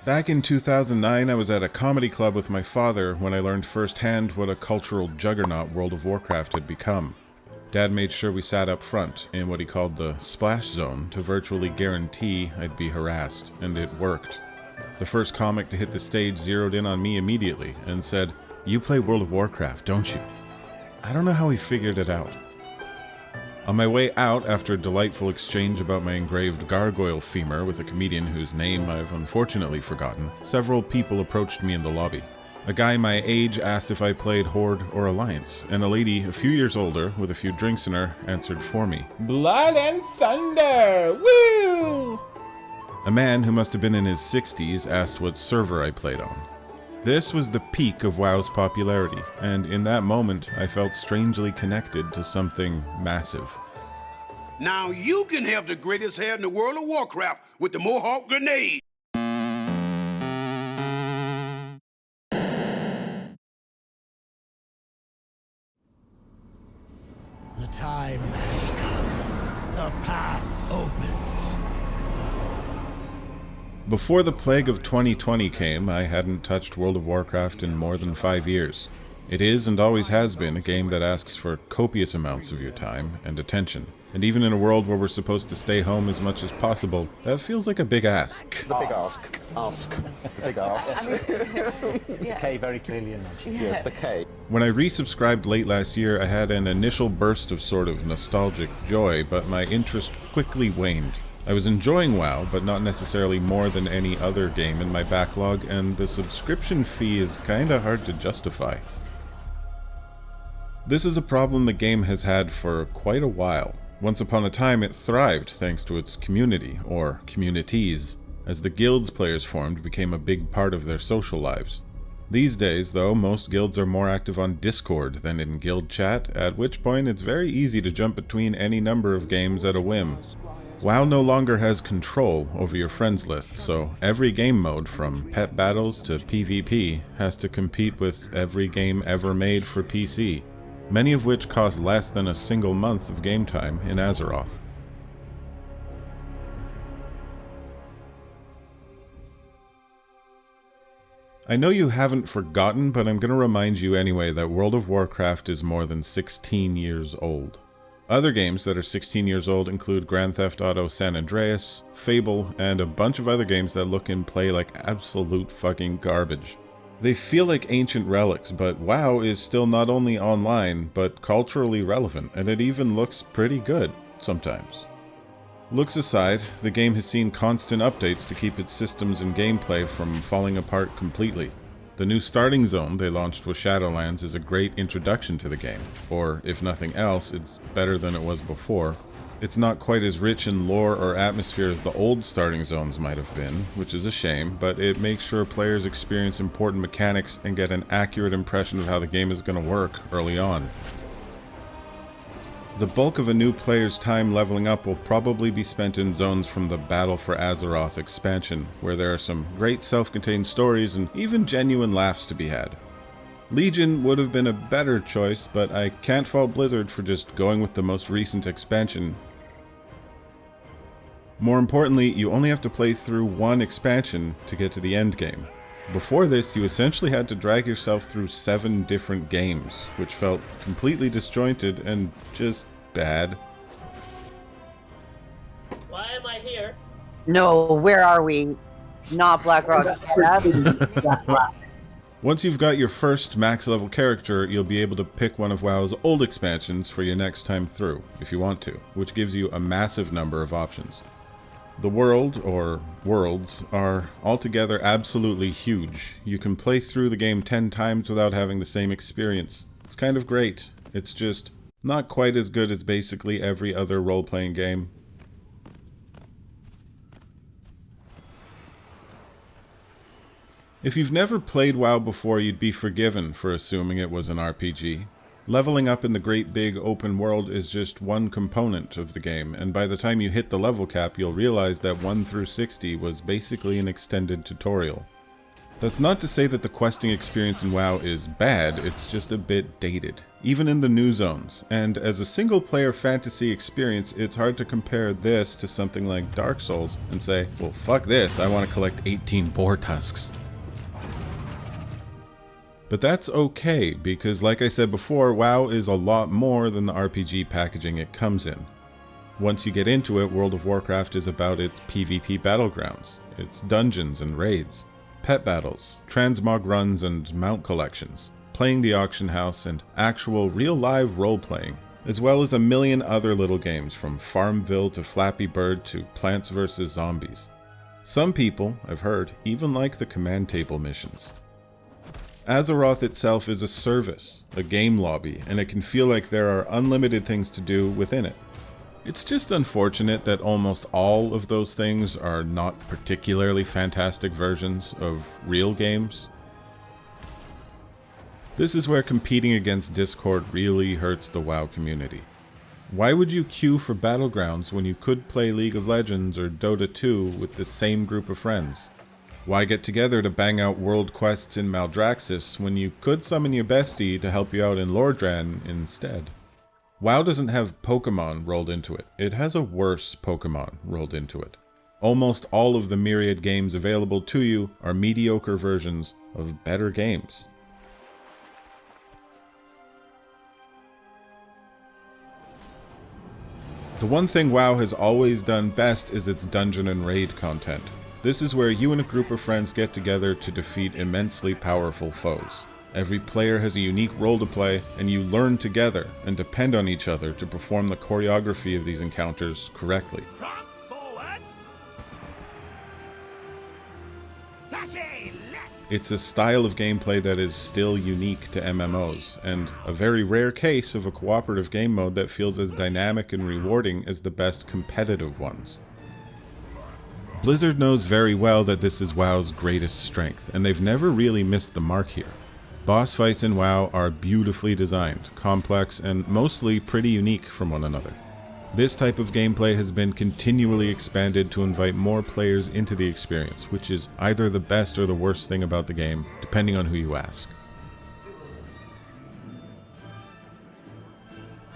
Back in 2009, I was at a comedy club with my father when I learned firsthand what a cultural juggernaut World of Warcraft had become. Dad made sure we sat up front, in what he called the splash zone, to virtually guarantee I'd be harassed, and it worked. The first comic to hit the stage zeroed in on me immediately, and said, "You play World of Warcraft, don't you?" I don't know how he figured it out. On my way out, after a delightful exchange about my engraved gargoyle femur with a comedian whose name I've unfortunately forgotten, several people approached me in the lobby. A guy my age asked if I played Horde or Alliance, and a lady a few years older, with a few drinks in her, answered for me. "Blood and Thunder! Woo!" A man who must have been in his 60s asked what server I played on. This was the peak of WoW's popularity, and in that moment, I felt strangely connected to something massive. Now you can have the greatest hair in the World of Warcraft with the Mohawk grenade. The time has come. The path opens. Before the plague of 2020 came, I hadn't touched World of Warcraft in more than 5 years. It is and always has been a game that asks for copious amounts of your time and attention. And even in a world where we're supposed to stay home as much as possible, that feels like a big ask. The big ask. Ask. The big ask. The K very clearly in that. Yes, the K. When I resubscribed late last year, I had an initial burst of sort of nostalgic joy, but my interest quickly waned. I was enjoying WoW, but not necessarily more than any other game in my backlog, and the subscription fee is kinda hard to justify. This is a problem the game has had for quite a while. Once upon a time, it thrived thanks to its community, or communities, as the guilds players formed became a big part of their social lives. These days, though, most guilds are more active on Discord than in guild chat, at which point it's very easy to jump between any number of games at a whim. WoW no longer has control over your friends list, so every game mode, from pet battles to PvP, has to compete with every game ever made for PC, many of which cost less than a single month of game time in Azeroth. I know you haven't forgotten, but I'm going to remind you anyway that World of Warcraft is more than 16 years old. Other games that are 16 years old include Grand Theft Auto San Andreas, Fable, and a bunch of other games that look and play like absolute fucking garbage. They feel like ancient relics, but WoW is still not only online, but culturally relevant, and it even looks pretty good, sometimes. Looks aside, the game has seen constant updates to keep its systems and gameplay from falling apart completely. The new starting zone they launched with Shadowlands is a great introduction to the game, or if nothing else, it's better than it was before. It's not quite as rich in lore or atmosphere as the old starting zones might have been, which is a shame, but it makes sure players experience important mechanics and get an accurate impression of how the game is going to work early on. The bulk of a new player's time leveling up will probably be spent in zones from the Battle for Azeroth expansion, where there are some great self-contained stories and even genuine laughs to be had. Legion would have been a better choice, but I can't fault Blizzard for just going with the most recent expansion. More importantly, you only have to play through one expansion to get to the end game. Before this, you essentially had to drag yourself through 7 different games, which felt completely disjointed and just bad. Why am I here? No, where are we? Not Blackrock. Once you've got your first max level character, you'll be able to pick one of WoW's old expansions for your next time through, if you want to, which gives you a massive number of options. The world, or worlds, are altogether absolutely huge. You can play through the game 10 times without having the same experience. It's kind of great. It's just not quite as good as basically every other role-playing game. If you've never played WoW before, you'd be forgiven for assuming it was an RPG. Leveling up in the great big open world is just one component of the game, and by the time you hit the level cap, you'll realize that 1 through 60 was basically an extended tutorial. That's not to say that the questing experience in WoW is bad, it's just a bit dated, even in the new zones, and as a single-player fantasy experience, it's hard to compare this to something like Dark Souls and say, well fuck this, I want to collect 18 boar tusks. But that's okay, because like I said before, WoW is a lot more than the RPG packaging it comes in. Once you get into it, World of Warcraft is about its PvP battlegrounds, its dungeons and raids, pet battles, transmog runs and mount collections, playing the auction house, and actual real-live role-playing, as well as a million other little games from Farmville to Flappy Bird to Plants vs. Zombies. Some people, I've heard, even like the command table missions. Azeroth itself is a service, a game lobby, and it can feel like there are unlimited things to do within it. It's just unfortunate that almost all of those things are not particularly fantastic versions of real games. This is where competing against Discord really hurts the WoW community. Why would you queue for Battlegrounds when you could play League of Legends or Dota 2 with the same group of friends? Why get together to bang out world quests in Maldraxxus when you could summon your bestie to help you out in Lordran instead? WoW doesn't have Pokemon rolled into it. It has a worse Pokemon rolled into it. Almost all of the myriad games available to you are mediocre versions of better games. The one thing WoW has always done best is its dungeon and raid content. This is where you and a group of friends get together to defeat immensely powerful foes. Every player has a unique role to play, and you learn together and depend on each other to perform the choreography of these encounters correctly. It's a style of gameplay that is still unique to MMOs, and a very rare case of a cooperative game mode that feels as dynamic and rewarding as the best competitive ones. Blizzard knows very well that this is WoW's greatest strength, and they've never really missed the mark here. Boss fights in WoW are beautifully designed, complex, and mostly pretty unique from one another. This type of gameplay has been continually expanded to invite more players into the experience, which is either the best or the worst thing about the game, depending on who you ask.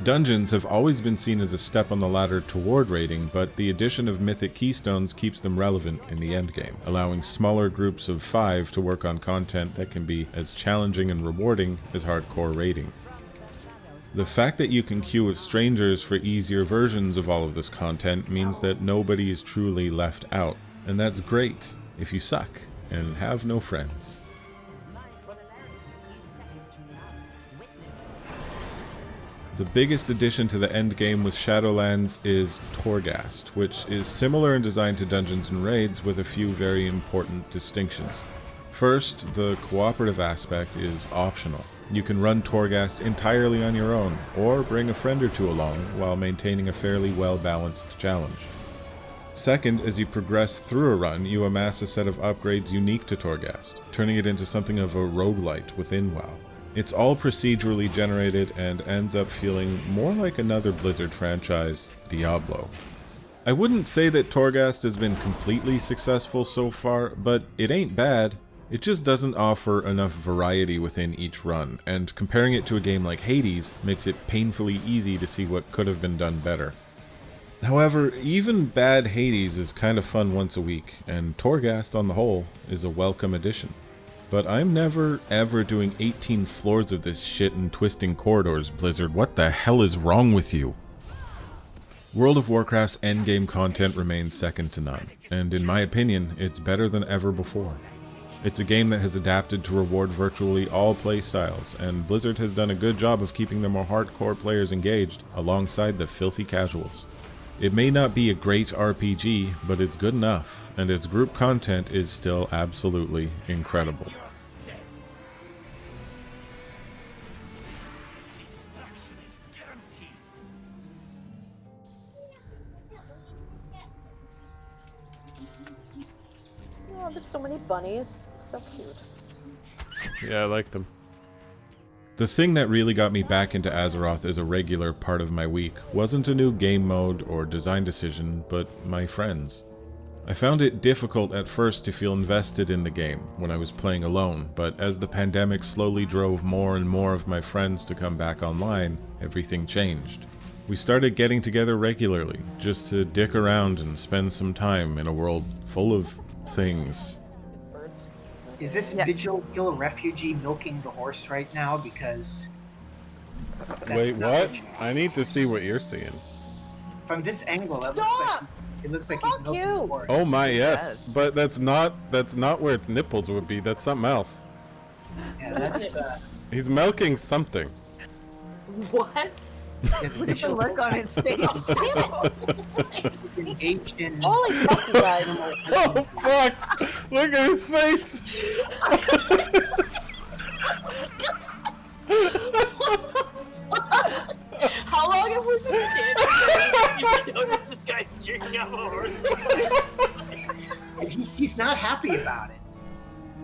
Dungeons have always been seen as a step on the ladder toward raiding, but the addition of mythic keystones keeps them relevant in the endgame, allowing smaller groups of 5 to work on content that can be as challenging and rewarding as hardcore raiding. The fact that you can queue with strangers for easier versions of all of this content means that nobody is truly left out, and that's great if you suck and have no friends. The biggest addition to the endgame with Shadowlands is Torghast, which is similar in design to Dungeons & Raids with a few very important distinctions. First, the cooperative aspect is optional. You can run Torghast entirely on your own, or bring a friend or two along while maintaining a fairly well-balanced challenge. Second, as you progress through a run, you amass a set of upgrades unique to Torghast, turning it into something of a roguelite within WoW. It's all procedurally generated and ends up feeling more like another Blizzard franchise, Diablo. I wouldn't say that Torghast has been completely successful so far, but it ain't bad. It just doesn't offer enough variety within each run, and comparing it to a game like Hades makes it painfully easy to see what could have been done better. However, even bad Hades is kind of fun once a week, and Torghast on the whole is a welcome addition. But I'm never, ever doing 18 floors of this shit and twisting corridors, Blizzard. What the hell is wrong with you? World of Warcraft's endgame content remains second to none, and in my opinion, it's better than ever before. It's a game that has adapted to reward virtually all playstyles, and Blizzard has done a good job of keeping their more hardcore players engaged, alongside the filthy casuals. It may not be a great RPG, but it's good enough, and its group content is still absolutely incredible. Oh, there's so many bunnies. So cute. Yeah, I like them. The thing that really got me back into Azeroth as a regular part of my week wasn't a new game mode or design decision, but my friends. I found it difficult at first to feel invested in the game when I was playing alone, but as the pandemic slowly drove more and more of my friends to come back online, everything changed. We started getting together regularly, just to dick around and spend some time in a world full of things. Is this Vigil Kill a Refugee milking the horse right now? Because... Wait, what? I need to see what you're seeing. From this angle, Stop! it looks like he's milking the horse. Oh my, yes. But that's not where its nipples would be. That's something else. Yeah, that's, He's milking something. What? Look at the look on his face. Damn it! He's engaged in... Holy fuck, you guys. Oh fuck! Look at his face! How long have we been standing? You notice this guy's drinking out of a horse. He's not happy about it.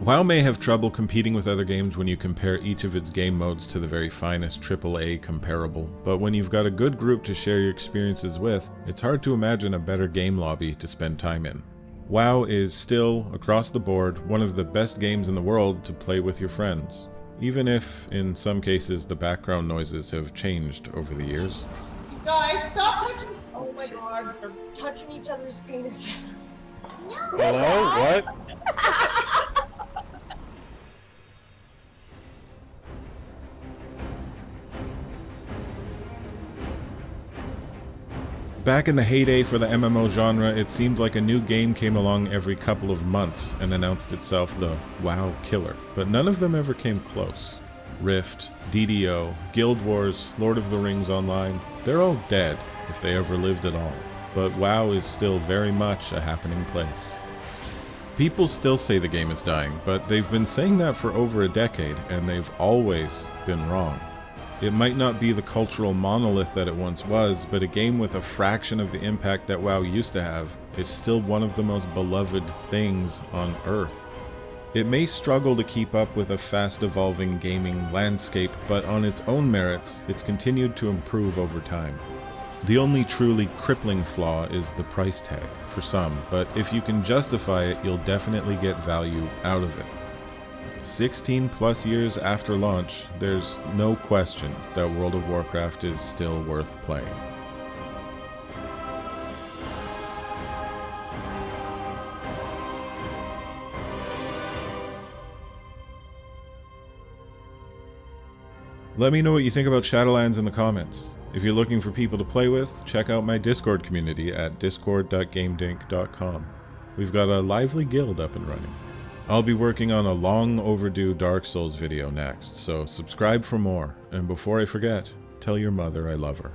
WoW may have trouble competing with other games when you compare each of its game modes to the very finest AAA comparable, but when you've got a good group to share your experiences with, it's hard to imagine a better game lobby to spend time in. WoW is still, across the board, one of the best games in the world to play with your friends, even if, in some cases, the background noises have changed over the years. Guys, stop touching. Oh my god, they're touching each other's penises. Hello? What? Back in the heyday for the MMO genre, it seemed like a new game came along every couple of months and announced itself the WoW killer, but none of them ever came close. Rift, DDO, Guild Wars, Lord of the Rings Online, they're all dead, if they ever lived at all, but WoW is still very much a happening place. People still say the game is dying, but they've been saying that for over a decade, and they've always been wrong. It might not be the cultural monolith that it once was, but a game with a fraction of the impact that WoW used to have is still one of the most beloved things on Earth. It may struggle to keep up with a fast-evolving gaming landscape, but on its own merits, it's continued to improve over time. The only truly crippling flaw is the price tag, for some, but if you can justify it, you'll definitely get value out of it. 16 plus years after launch, there's no question that World of Warcraft is still worth playing. Let me know what you think about Shadowlands in the comments. If you're looking for people to play with, check out my Discord community at discord.gamedink.com. We've got a lively guild up and running. I'll be working on a long overdue Dark Souls video next, so subscribe for more, and before I forget, tell your mother I love her.